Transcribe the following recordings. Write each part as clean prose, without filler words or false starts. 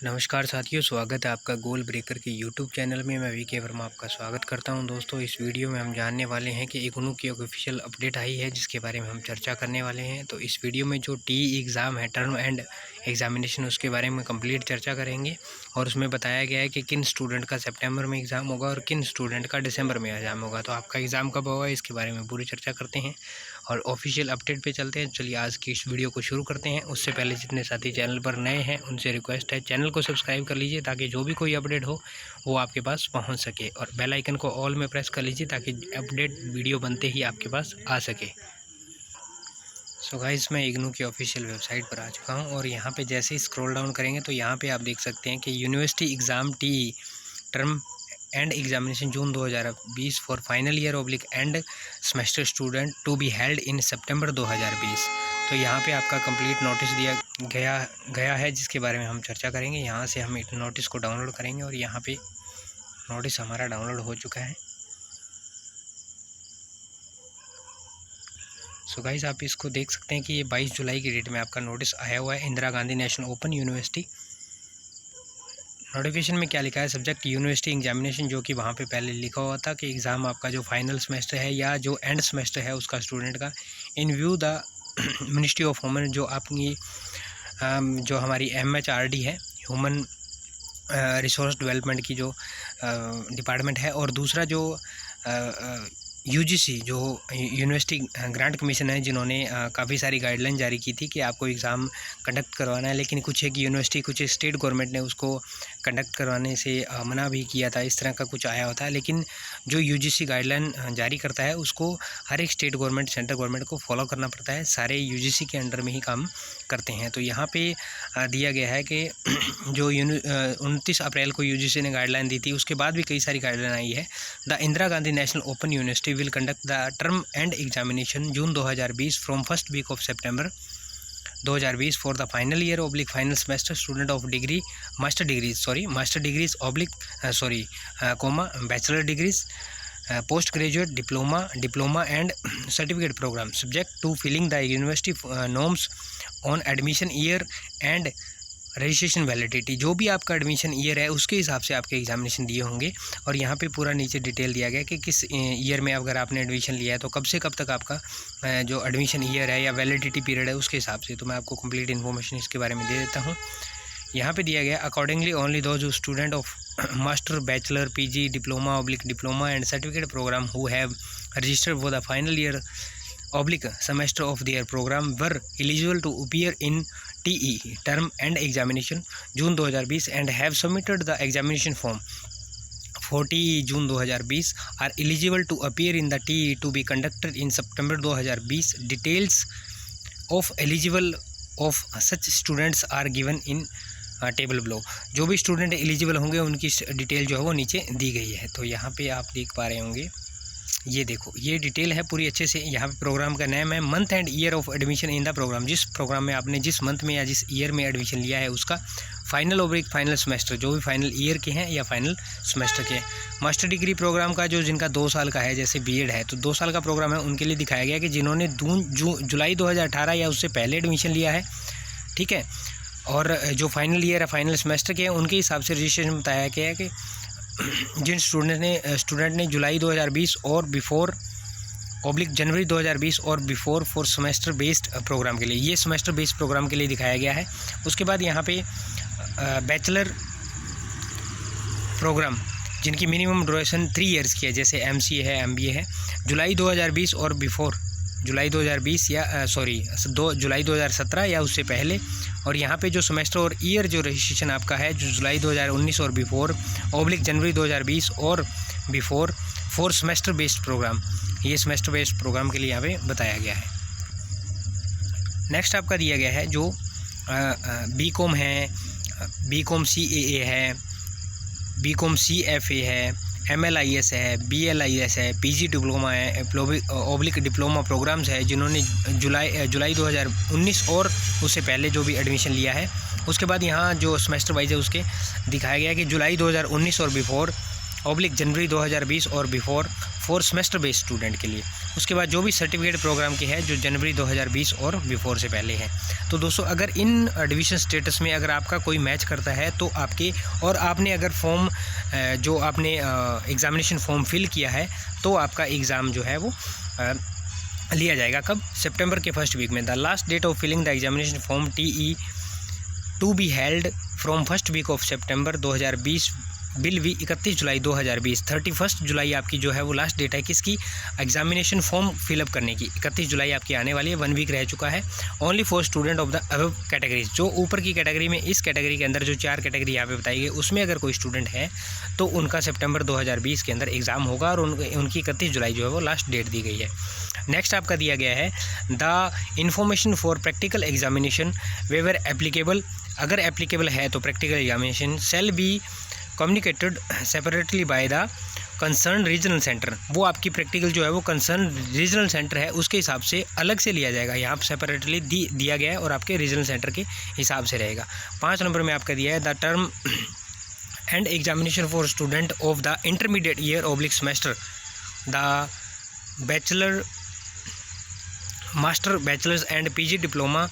नमस्कार साथियों, स्वागत है आपका गोल ब्रेकर के यूट्यूब चैनल में। मैं वीके वर्मा आपका स्वागत करता हूं। दोस्तों, इस वीडियो में हम जानने वाले हैं कि इग्नू की ऑफिशियल अपडेट आई है जिसके बारे में हम चर्चा करने वाले हैं। तो इस वीडियो में जो टी एग्ज़ाम है, टर्म एंड एग्जामिनेशन, उसके बारे में कंप्लीट चर्चा करेंगे और उसमें बताया गया है कि किन स्टूडेंट का सितंबर में एग्ज़ाम होगा और किन स्टूडेंट का दिसंबर में एग्ज़ाम होगा। तो आपका एग्ज़ाम कब होगा, इसके बारे में पूरी चर्चा करते हैं और ऑफिशियल अपडेट पे चलते हैं। चलिए आज की इस वीडियो को शुरू करते हैं। उससे पहले जितने साथी चैनल पर नए हैं उनसे रिक्वेस्ट है, चैनल को सब्सक्राइब कर लीजिए ताकि जो भी कोई अपडेट हो वो आपके पास पहुंच सके, और बेल आइकन को ऑल में प्रेस कर लीजिए ताकि अपडेट वीडियो बनते ही आपके पास आ सके। सो गाइस, मैं इग्नू की ऑफिशियल वेबसाइट पर आ चुका हूं और यहां पे जैसे ही स्क्रॉल डाउन करेंगे तो यहां पे आप देख सकते हैं कि university exam T term end examination June 2020 for final year oblique end semester student to be held in September 2020। तो यहाँ पे आपका कंप्लीट नोटिस दिया गया है जिसके बारे में हम चर्चा करेंगे। यहाँ से हम इस नोटिस को डाउनलोड करेंगे और यहाँ पे नोटिस हमारा डाउनलोड हो चुका है। सो गाइस, आप इसको देख सकते हैं कि ये 22 जुलाई की डेट में आपका नोटिस आया हुआ है। Indira Gandhi national open university. Notification में क्या लिखा है, सब्जेक्ट यूनिवर्सिटी एग्जामिनेशन, जो कि वहाँ पे पहले लिखा हुआ था कि एग्ज़ाम आपका जो फाइनल सेमेस्टर है या जो एंड सेमेस्टर है उसका स्टूडेंट का, इन view the ministry of women, जो आपकी जो हमारी MHRD है, ह्यूमन रिसोर्स डेवलपमेंट की जो डिपार्टमेंट है, और दूसरा जो UGC जो यूनिवर्सिटी ग्रांट कमीशन है, जिन्होंने काफ़ी सारी गाइडलाइन जारी की थी कि आपको एग्ज़ाम कंडक्ट करवाना है, लेकिन कुछ एक यूनिवर्सिटी, कुछ स्टेट गवर्नमेंट ने उसको कंडक्ट करवाने से मना भी किया था। इस तरह का कुछ आया होता है, लेकिन जो UGC गाइडलाइन जारी करता है उसको हर एक स्टेट गवर्नमेंट, सेंट्रल गवर्नमेंट को फॉलो करना पड़ता है। सारे UGC के अंडर में ही काम करते हैं। तो यहाँ पे दिया गया है कि जो 29 अप्रैल को UGC ने गाइडलाइन दी थी, उसके बाद भी कई सारी गाइडलाइन आई है। The Indira Gandhi national open university will conduct the term and examination June 2020 from first week of September 2020 for the final year oblique final semester student of degree master degrees oblique bachelor degrees, post diploma and certificate program, subject to filling the university norms on admission year and registration validity. जो भी आपका admission year है उसके हिसाब से आपके examination दिए होंगे। और यहाँ पे पूरा नीचे डिटेल दिया गया कि किस ईयर में अगर आपने एडमिशन लिया है तो कब से कब तक आपका जो एडमिशन ईयर है या वैलिडिटी पीरियड है उसके हिसाब से। तो मैं आपको कंप्लीट इन्फॉर्मेशन इसके बारे में दे देता हूँ। यहाँ पे दिया गया, accordingly only those student of master, bachelor, PG, diploma and certificate programme who have registered for the final year oblique semester of their program were eligible to appear in TE term and examination June 2020 and have submitted the examination form for TE June 2020 are eligible to appear in the TE to be conducted in September 2020. Details of eligible of such students are given in table blow. जो भी student eligible होंगे उनकी detail जो है वो नीचे दी गई है। तो यहाँ पे आप देख पा रहे होंगे, ये देखो, ये डिटेल है पूरी अच्छे से। यहाँ पे प्रोग्राम का नेम है month and year of admission in the programme. जिस प्रोग्राम में आपने जिस मंथ में या जिस ईयर में एडमिशन लिया है उसका फाइनल ओब्लिक फाइनल सेमेस्टर, जो भी फाइनल ईयर के हैं या फाइनल सेमेस्टर के। मास्टर डिग्री प्रोग्राम का जो जिनका 2 साल का है, जैसे BEd है तो 2 साल का प्रोग्राम है, उनके लिए दिखाया गया कि जिन्होंने जुलाई 2018 या उससे पहले एडमिशन लिया है, ठीक है, और जो फाइनल ईयर है फाइनल सेमेस्टर के हैं, उनके हिसाब से रजिस्ट्रेशन बताया गया है कि जिन स्टूडेंट ने जुलाई 2020 और बिफोर ओब्लिक जनवरी 2020 और before for semester based programme के लिए, ये सेमेस्टर बेस्ड प्रोग्राम के लिए दिखाया गया है। उसके बाद यहाँ पे बैचलर प्रोग्राम जिनकी मिनिमम ड्यूरेशन 3 इयर्स की है, जैसे MCA है, MBA है, जुलाई 2020 और बिफोर जुलाई 2020 या जुलाई 2017 या उससे पहले। और यहाँ पे जो सेमेस्टर और ईयर जो रजिस्ट्रेशन आपका है, जो जुलाई 2019 और बिफोर ओब्लिक जनवरी 2020 और before for semester based programme, ये सेमेस्टर बेस्ड प्रोग्राम के लिए यहाँ पे बताया गया है। नेक्स्ट आपका दिया गया है जो BCom है, BCom CAA है, BCom CFA है, MLIS है, BLIS है, PG डिप्लोमा है, ओब्लिक डिप्लोमा प्रोग्राम्स है, जिन्होंने जुलाई 2019 और उससे पहले जो भी एडमिशन लिया है। उसके बाद यहाँ जो सेमेस्टर वाइज है उसके दिखाया गया है कि जुलाई 2019 और बिफोर जनवरी 2020 और before for semester based student के लिए। उसके बाद जो भी सर्टिफिकेट प्रोग्राम के हैं जो जनवरी 2020 और बिफोर से पहले हैं। तो दोस्तों अगर इन एडमिशन स्टेटस में अगर आपका कोई मैच करता है तो आपके, और आपने अगर फॉर्म जो आपने एग्ज़ामिनेशन फॉर्म फिल किया है तो आपका एग्ज़ाम जो है वो लिया जाएगा कब? सितंबर के फर्स्ट वीक में। The last date of filling the examination form TE to be held from first week of September 2020 बिल भी 31 जुलाई 2020। 31 जुलाई आपकी जो है वो लास्ट डेट है किसकी? एग्जामिनेशन फॉर्म फिलअप करने की। 31 जुलाई आपकी आने वाली है, 1 वीक रह चुका है। Only for student of the above categories, जो ऊपर की कैटेगरी में, इस कैटेगरी के अंदर जो 4 कैटेगरी यहाँ पे बताई गई उसमें अगर कोई स्टूडेंट है तो उनका सितंबर 2020 के अंदर एग्ज़ाम होगा और उनकी 31 जुलाई जो है वो लास्ट डेट दी गई है। नेक्स्ट आपका दिया गया है the information for practical examination waiver applicable, अगर एप्लीकेबल है तो practical examination shall be communicated separately by the concern regional centre. वो आपकी प्रैक्टिकल जो है वो कंसर्न रीजनल सेंटर है उसके हिसाब से अलग से लिया जाएगा। यहाँ पर सेपरेटली दिया गया है और आपके रीजनल सेंटर के हिसाब से रहेगा। 5 नंबर में आपका दिया है the term end examination for student of the intermediate year oblique semester the bachelor master bachelors and PG diploma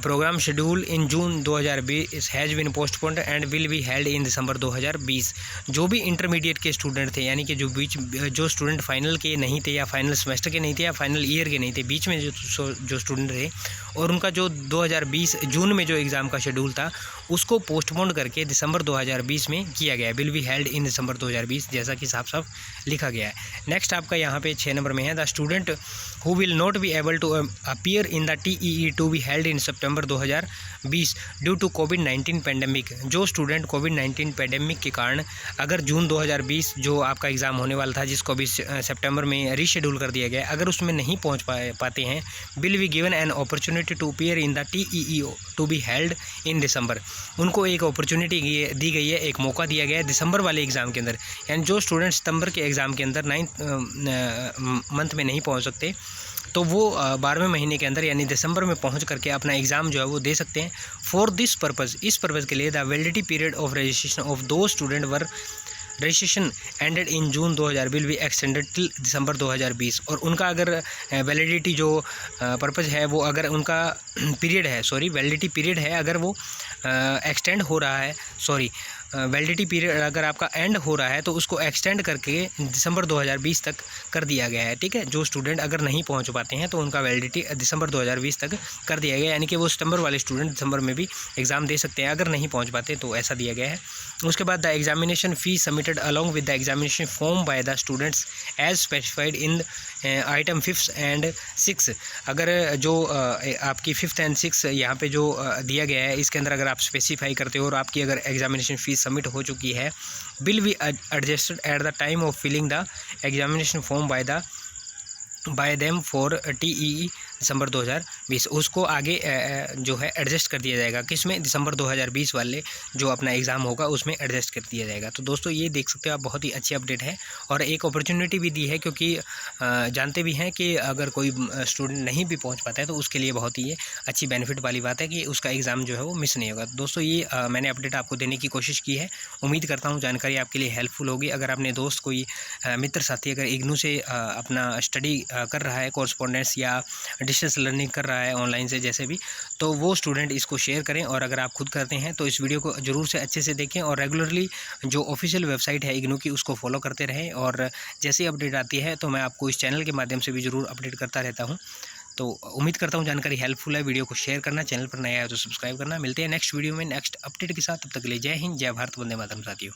programme schedule in June 2020 has been postponed and will be held in December 2020। जो भी intermediate के student थे, यानी कि जो student final के नहीं थे या फाइनल सेमेस्टर के नहीं थे या फाइनल ईयर के नहीं थे, बीच में जो स्टूडेंट थे और उनका जो 2020 जून में जो एग्ज़ाम का शेड्यूल था उसको पोस्टपोन करके दिसंबर 2020 में किया गया है। Will be held in December 2020, जैसा कि साफ साफ लिखा गया है। नेक्स्ट आपका यहाँ पे 6 नंबर में है the student who will not be able to appear in the TEE to be held in September 2020 due to कोविड-19 पैंडेमिक। जो स्टूडेंट कोविड-19 पैंडेमिक के कारण अगर जून 2020 जो आपका एग्ज़ाम होने वाला था जिसको अभी सितंबर में रीशेड्यूल कर दिया गया, अगर उसमें नहीं पहुँच पाते हैं, will be given an opportunity to appear in the TEE to be held in December. उनको एक अपॉर्चुनिटी दी गई है, एक मौका दिया गया है दिसंबर वाले एग्ज़ाम के अंदर। यानी जो स्टूडेंट सितंबर के एग्ज़ाम के अंदर 9th मंथ में नहीं पहुंच सकते तो वो 12वें महीने के अंदर यानी दिसंबर में पहुंच करके अपना एग्ज़ाम जो है वो दे सकते हैं। फॉर दिस पर्पज़, इस पर्पज़ के लिए the validity period of registration of those student were registration ended in June 2000 will be extended till December 2020। और उनका अगर वैलिडिटी जो पर्पज़ है वो अगर उनका पीरियड है, वैलिडिटी पीरियड है अगर वो एक्सटेंड हो रहा है, वैलिडिटी पीरियड अगर आपका एंड हो रहा है तो उसको एक्सटेंड करके दिसंबर 2020 तक कर दिया गया है। ठीक है, जो स्टूडेंट अगर नहीं पहुंच पाते हैं तो उनका वैलिडिटी दिसंबर 2020 तक कर दिया गया है, यानी कि वो सितंबर वाले स्टूडेंट दिसंबर में भी एग्ज़ाम दे सकते हैं अगर नहीं पहुंच पाते तो ऐसा दिया गया है। उसके बाद the examination fee submitted along with the examination form by the students as specified in item 5th and 6। अगर जो आपकी 5th and 6 यहाँ पे जो दिया गया है इसके अंदर अगर आप स्पेसिफाई करते हो और आपकी अगर एग्जामिनेशन फीस सबमिट हो चुकी है, will be adjusted at the time of filling the examination form by them for TEE December 2020। उसको आगे जो है एडजस्ट कर दिया जाएगा, किसमें? दिसंबर 2020 वाले जो अपना एग्ज़ाम होगा उसमें एडजस्ट कर दिया जाएगा। तो दोस्तों ये देख सकते हो आप, बहुत ही अच्छी अपडेट है और एक अपॉर्चुनिटी भी दी है, क्योंकि जानते भी हैं कि अगर कोई स्टूडेंट नहीं भी पहुंच पाता है तो उसके लिए बहुत ही अच्छी बेनिफिट वाली बात है कि उसका एग्ज़ाम जो है वो मिस नहीं होगा। दोस्तों ये मैंने अपडेट आपको देने की कोशिश की है, उम्मीद करता हूँ जानकारी आपके लिए हेल्पफुल होगी। अगर अपने दोस्त कोई मित्र साथी अगर इग्नू से अपना स्टडी कर रहा है, कोर्सपोंडेंस या डिस्टेंस लर्निंग कर रहा है ऑनलाइन से जैसे भी, तो वो स्टूडेंट इसको शेयर करें। और अगर आप खुद करते हैं तो इस वीडियो को ज़रूर से अच्छे से देखें और रेगुलरली जो ऑफिशियल वेबसाइट है इग्नू की उसको फॉलो करते रहें। और जैसे ही अपडेट आती है तो मैं आपको इस चैनल के माध्यम से भी ज़रूर अपडेट करता रहता हूँ। तो उम्मीद करता हूँ जानकारी हेल्पफुल है। वीडियो को शेयर करना, चैनल पर नया है तो सब्सक्राइब करना। मिलते हैं नेक्स्ट वीडियो में नेक्स्ट अपडेट के साथ, तब तक के लिए जय हिंद, जय भारत, वंदे मातरम साथियों।